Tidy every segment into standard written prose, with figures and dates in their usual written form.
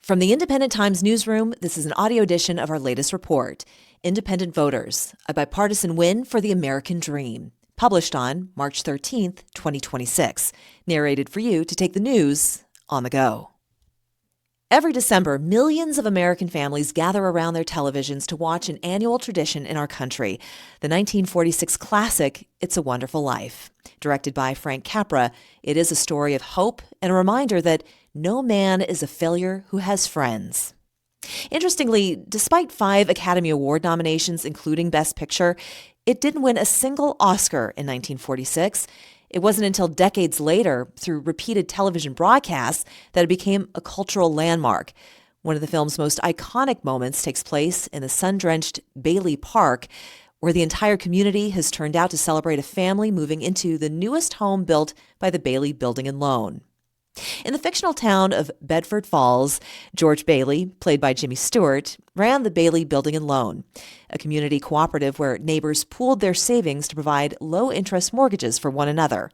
From the Independent Times newsroom, this is an audio edition of our latest report, Independent Voters, a bipartisan win for the American dream, published on March 13th, 2026, narrated for you to take the news on the go. Every December, millions of American families gather around their televisions to watch an annual tradition in our country, the 1946 classic, It's a Wonderful Life. Directed by Frank Capra, it is a story of hope and a reminder that no man is a failure who has friends. Interestingly, despite 5 Academy Award nominations, including Best Picture, it didn't win a single Oscar in 1946. It wasn't until decades later, through repeated television broadcasts, that it became a cultural landmark. One of the film's most iconic moments takes place in the sun-drenched Bailey Park, where the entire community has turned out to celebrate a family moving into the newest home built by the Bailey Building and Loan. In the fictional town of Bedford Falls, George Bailey, played by Jimmy Stewart, ran the Bailey Building and Loan, a community cooperative where neighbors pooled their savings to provide low-interest mortgages for one another.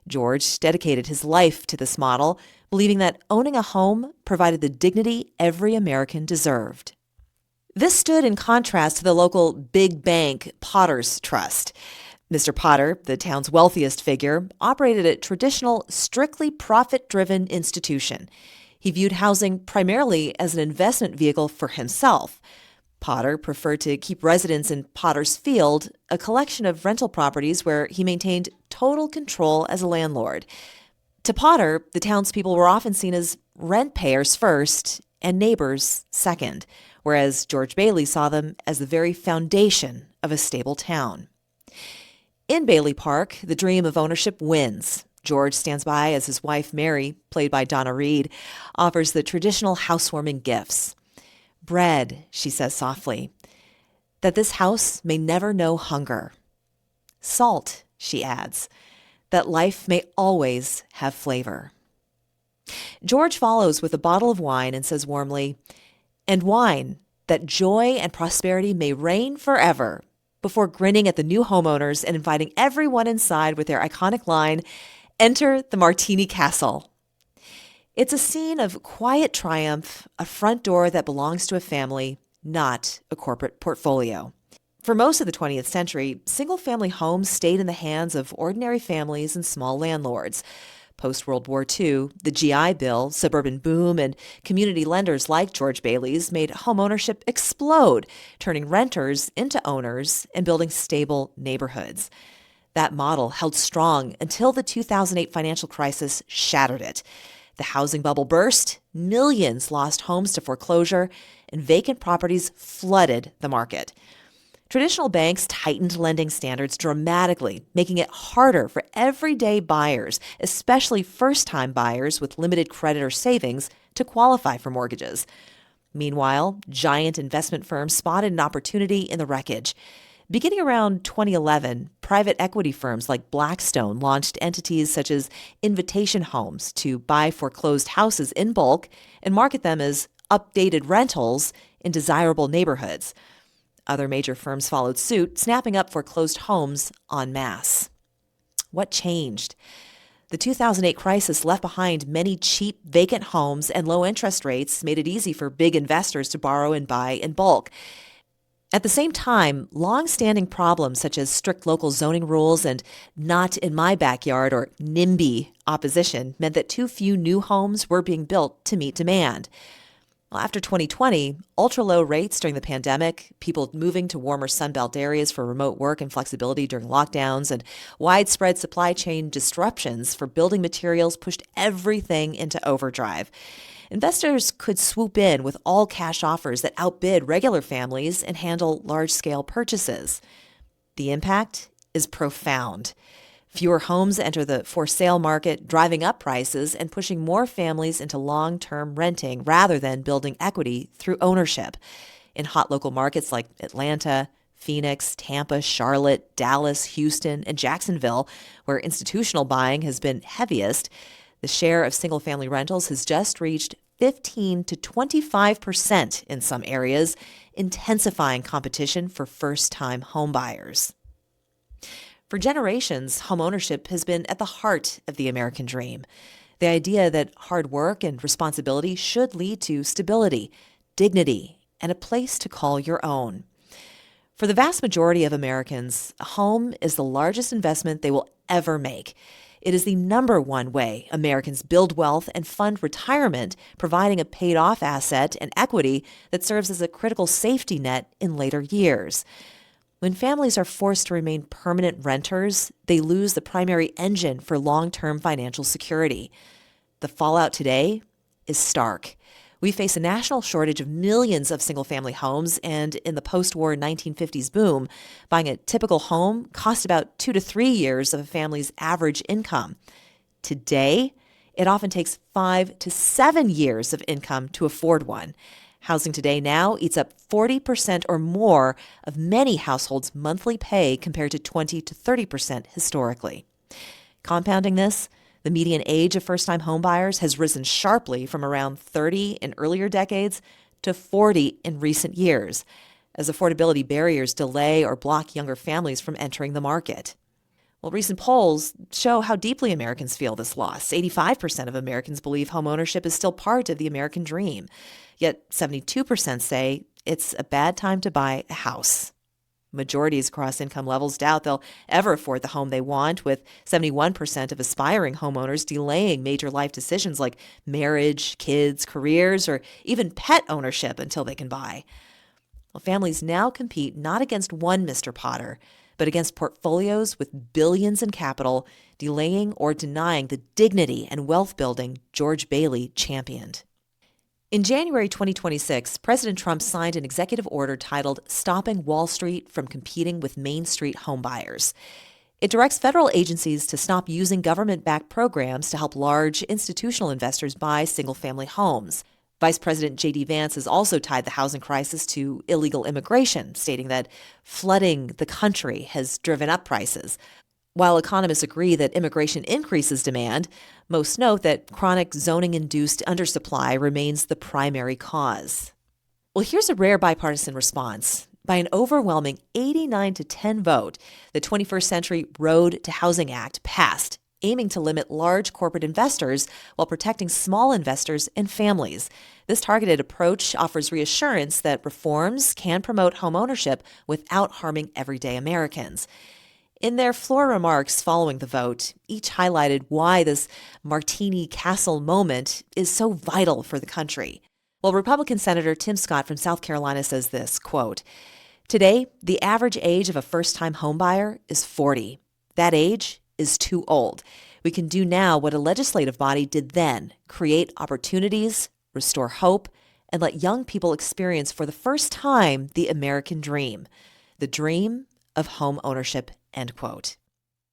George dedicated his life to this model, believing that owning a home provided the dignity every American deserved. This stood in contrast to the local big bank Potter's Trust. Mr. Potter, the town's wealthiest figure, operated a traditional, strictly profit-driven institution. He viewed housing primarily as an investment vehicle for himself. Potter preferred to keep residents in Potter's Field, a collection of rental properties where he maintained total control as a landlord. To Potter, the townspeople were often seen as rent payers first and neighbors second, whereas George Bailey saw them as the very foundation of a stable town. In Bailey Park, the dream of ownership wins. George stands by as his wife, Mary, played by Donna Reed, offers the traditional housewarming gifts. "Bread," she says softly, "that this house may never know hunger. Salt," she adds, "that life may always have flavor." George follows with a bottle of wine and says warmly, "And wine, that joy and prosperity may reign forever," before grinning at the new homeowners and inviting everyone inside with their iconic line, "Enter the Martini Castle." It's a scene of quiet triumph, a front door that belongs to a family, not a corporate portfolio. For most of the 20th century, single-family homes stayed in the hands of ordinary families and small landlords. Post-World War II, the GI Bill, suburban boom, and community lenders like George Bailey's made homeownership explode, turning renters into owners and building stable neighborhoods. That model held strong until the 2008 financial crisis shattered it. The housing bubble burst, millions lost homes to foreclosure, and vacant properties flooded the market. Traditional banks tightened lending standards dramatically, making it harder for everyday buyers, especially first-time buyers with limited credit or savings, to qualify for mortgages. Meanwhile, giant investment firms spotted an opportunity in the wreckage. Beginning around 2011, private equity firms like Blackstone launched entities such as Invitation Homes to buy foreclosed houses in bulk and market them as updated rentals in desirable neighborhoods. Other major firms followed suit, snapping up foreclosed homes en masse. What changed? The 2008 crisis left behind many cheap, vacant homes, and low interest rates made it easy for big investors to borrow and buy in bulk. At the same time, long-standing problems such as strict local zoning rules and not in my backyard or NIMBY opposition meant that too few new homes were being built to meet demand. After 2020, ultra-low rates during the pandemic, people moving to warmer Sunbelt areas for remote work and flexibility during lockdowns, and widespread supply chain disruptions for building materials pushed everything into overdrive. Investors could swoop in with all-cash offers that outbid regular families and handle large-scale purchases. The impact is profound. Fewer homes enter the for-sale market, driving up prices and pushing more families into long-term renting rather than building equity through ownership. In hot local markets like Atlanta, Phoenix, Tampa, Charlotte, Dallas, Houston, and Jacksonville, where institutional buying has been heaviest, the share of single-family rentals has just reached 15 to 25% in some areas, intensifying competition for first-time homebuyers. For generations, homeownership has been at the heart of the American dream. The idea that hard work and responsibility should lead to stability, dignity, and a place to call your own. For the vast majority of Americans, a home is the largest investment they will ever make. It is the number one way Americans build wealth and fund retirement, providing a paid-off asset and equity that serves as a critical safety net in later years. When families are forced to remain permanent renters, they lose the primary engine for long-term financial security. The fallout today is stark. We face a national shortage of millions of single-family homes, and in the post-war 1950s boom, buying a typical home cost about 2 to 3 years of a family's average income. Today, it often takes 5 to 7 years of income to afford one. Housing today now eats up 40% or more of many households' monthly pay compared to 20 to 30% historically. Compounding this, the median age of first-time homebuyers has risen sharply from around 30 in earlier decades to 40 in recent years, as affordability barriers delay or block younger families from entering the market. Well, recent polls show how deeply Americans feel this loss. 85% of Americans believe homeownership is still part of the American dream, yet 72% say it's a bad time to buy a house. Majorities across income levels doubt they'll ever afford the home they want, with 71% of aspiring homeowners delaying major life decisions like marriage, kids, careers, or even pet ownership until they can buy. Well, families now compete not against one Mr. Potter, but against portfolios with billions in capital, delaying or denying the dignity and wealth building George Bailey championed. In January 2026, President Trump signed an executive order titled Stopping Wall Street from Competing with Main Street Homebuyers. It directs federal agencies to stop using government-backed programs to help large institutional investors buy single-family homes. Vice President J.D. Vance has also tied the housing crisis to illegal immigration, stating that flooding the country has driven up prices. While economists agree that immigration increases demand, most note that chronic zoning-induced undersupply remains the primary cause. Well, here's a rare bipartisan response. By an overwhelming 89-10 vote, the 21st Century Road to Housing Act passed, aiming to limit large corporate investors while protecting small investors and families. This targeted approach offers reassurance that reforms can promote homeownership without harming everyday Americans. In their floor remarks following the vote, each highlighted why this Martini Castle moment is so vital for the country. Well, Republican Senator Tim Scott from South Carolina says this, quote, "Today, the average age of a first-time homebuyer is 40. That age is too old. We can do now what a legislative body did then, create opportunities, restore hope, and let young people experience for the first time the American dream, the dream of home ownership," end quote.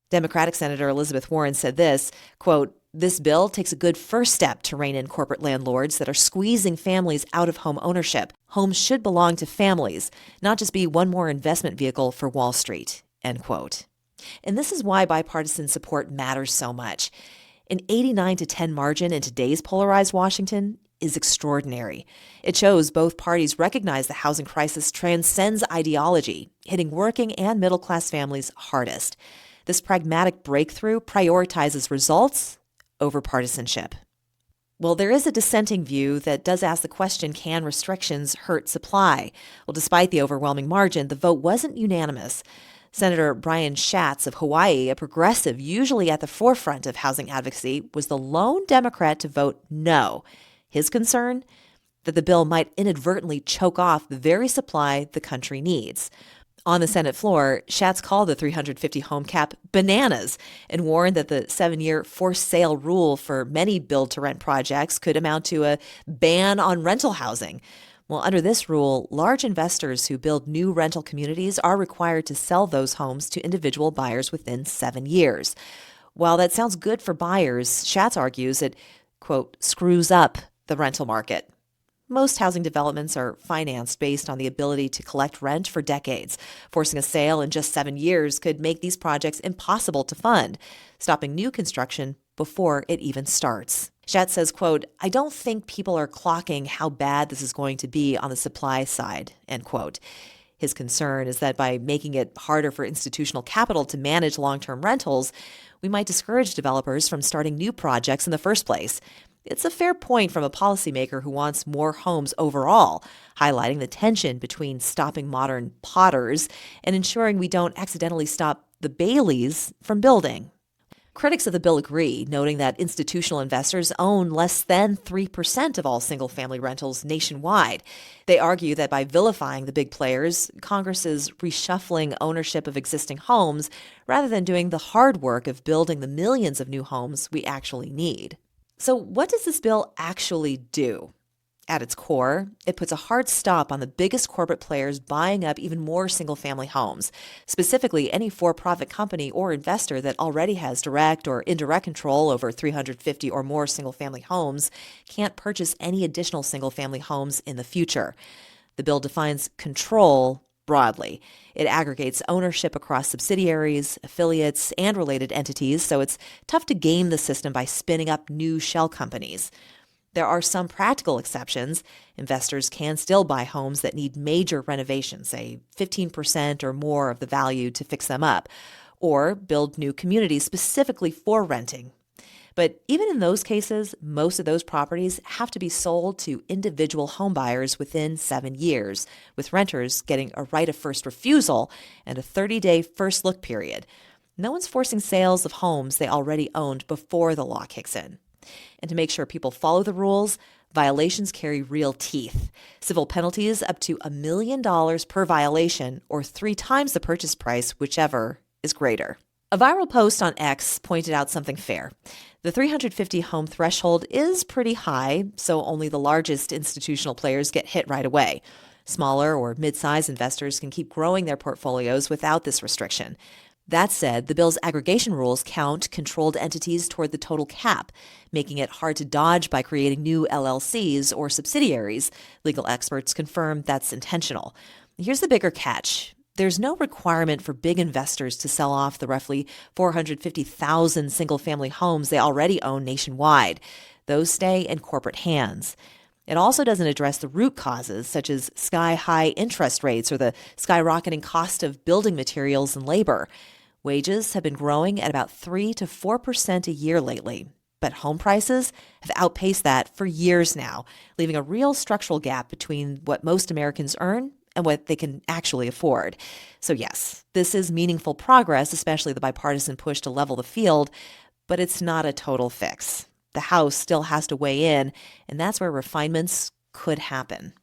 Democratic Senator Elizabeth Warren said this, quote, "This bill takes a good first step to rein in corporate landlords that are squeezing families out of home ownership. Homes should belong to families, not just be one more investment vehicle for Wall Street," end quote. And this is why bipartisan support matters so much. An 89-10 margin in today's polarized Washington is extraordinary. It shows both parties recognize the housing crisis transcends ideology, hitting working and middle-class families hardest. This pragmatic breakthrough prioritizes results over partisanship. Well, there is a dissenting view that does ask the question, can restrictions hurt supply? Well, despite the overwhelming margin, the vote wasn't unanimous. Senator Brian Schatz of Hawaii, a progressive usually at the forefront of housing advocacy, was the lone Democrat to vote no. His concern? That the bill might inadvertently choke off the very supply the country needs. On the Senate floor, Schatz called the 350 home cap bananas and warned that the 7-year forced sale rule for many build-to-rent projects could amount to a ban on rental housing. Well, under this rule, large investors who build new rental communities are required to sell those homes to individual buyers within 7 years. While that sounds good for buyers, Schatz argues it, quote, screws up the rental market. Most housing developments are financed based on the ability to collect rent for decades. Forcing a sale in just 7 years could make these projects impossible to fund, stopping new construction before it even starts. Schatz says, quote, "I don't think people are clocking how bad this is going to be on the supply side," end quote. His concern is that by making it harder for institutional capital to manage long-term rentals, we might discourage developers from starting new projects in the first place. It's a fair point from a policymaker who wants more homes overall, highlighting the tension between stopping modern potters and ensuring we don't accidentally stop the Baileys from building. Critics of the bill agree, noting that institutional investors own less than 3% of all single-family rentals nationwide. They argue that by vilifying the big players, Congress is reshuffling ownership of existing homes rather than doing the hard work of building the millions of new homes we actually need. So what does this bill actually do? At its core, it puts a hard stop on the biggest corporate players buying up even more single-family homes. Specifically, any for-profit company or investor that already has direct or indirect control over 350 or more single-family homes can't purchase any additional single-family homes in the future. The bill defines control broadly. It aggregates ownership across subsidiaries, affiliates, and related entities, so it's tough to game the system by spinning up new shell companies. There are some practical exceptions. Investors can still buy homes that need major renovations, say 15% or more of the value to fix them up, or build new communities specifically for renting. But even in those cases, most of those properties have to be sold to individual homebuyers within 7 years, with renters getting a right of first refusal and a 30-day first look period. No one's forcing sales of homes they already owned before the law kicks in. And to make sure people follow the rules, violations carry real teeth. Civil penalties up to $1 million per violation, or 3 times the purchase price, whichever is greater. A viral post on X pointed out something fair. The 350 home threshold is pretty high, so only the largest institutional players get hit right away. Smaller or mid-size investors can keep growing their portfolios without this restriction. That said, the bill's aggregation rules count controlled entities toward the total cap, making it hard to dodge by creating new LLCs or subsidiaries. Legal experts confirm that's intentional. Here's the bigger catch. There's no requirement for big investors to sell off the roughly 450,000 single-family homes they already own nationwide. Those stay in corporate hands. It also doesn't address the root causes, such as sky-high interest rates or the skyrocketing cost of building materials and labor. Wages have been growing at about 3 to 4% a year lately, but home prices have outpaced that for years now, leaving a real structural gap between what most Americans earn and what they can actually afford. So yes, this is meaningful progress, especially the bipartisan push to level the field, but it's not a total fix. The House still has to weigh in, and that's where refinements could happen.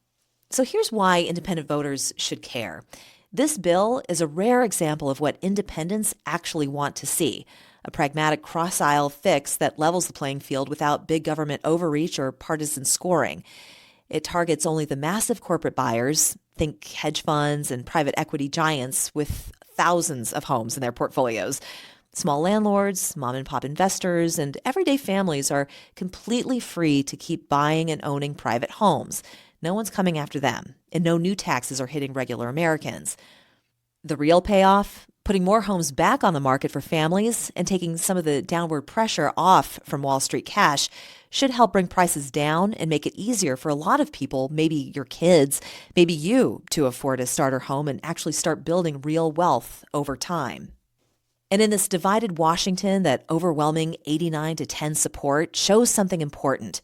So here's why independent voters should care. This bill is a rare example of what independents actually want to see, a pragmatic cross-aisle fix that levels the playing field without big government overreach or partisan scoring. It targets only the massive corporate buyers, think hedge funds and private equity giants with thousands of homes in their portfolios. Small landlords, mom-and-pop investors, and everyday families are completely free to keep buying and owning private homes. No one's coming after them, and no new taxes are hitting regular Americans. The real payoff? Putting more homes back on the market for families and taking some of the downward pressure off from Wall Street cash should help bring prices down and make it easier for a lot of people, maybe your kids, maybe you, to afford a starter home and actually start building real wealth over time. And in this divided Washington, that overwhelming 89-10 support shows something important.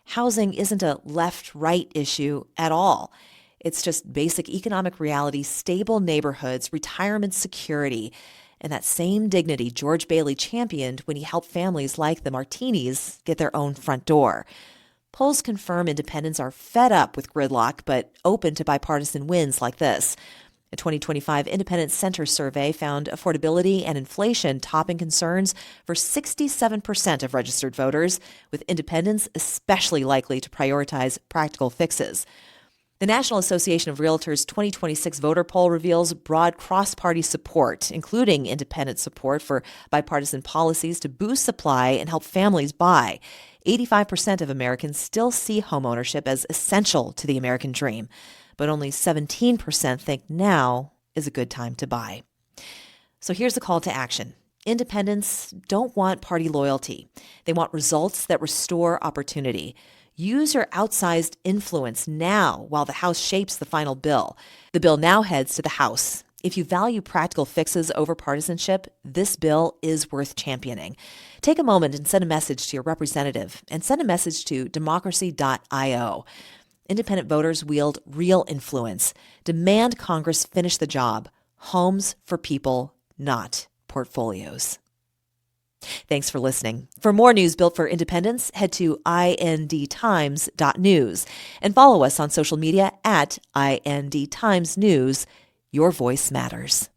Housing isn't a left-right issue at all. It's just basic economic reality, stable neighborhoods, retirement security, and that same dignity George Bailey championed when he helped families like the Martinis get their own front door. Polls confirm independents are fed up with gridlock, but open to bipartisan wins like this. A 2025 Independent Center survey found affordability and inflation topping concerns for 67% of registered voters, with independents especially likely to prioritize practical fixes. The National Association of Realtors 2026 voter poll reveals broad cross-party support, including independent support for bipartisan policies to boost supply and help families buy. 85% of Americans still see homeownership as essential to the American dream, but only 17% think now is a good time to buy. So here's the call to action. Independents don't want party loyalty. They want results that restore opportunity. Use your outsized influence now while the House shapes the final bill. The bill now heads to the House. If you value practical fixes over partisanship, this bill is worth championing. Take a moment and send a message to your representative, and send a message to democracy.io. Independent voters wield real influence. Demand Congress finish the job. Homes for people, not portfolios. Thanks for listening. For more news built for independence, head to indtimes.news and follow us on social media at indtimesnews. Your voice matters.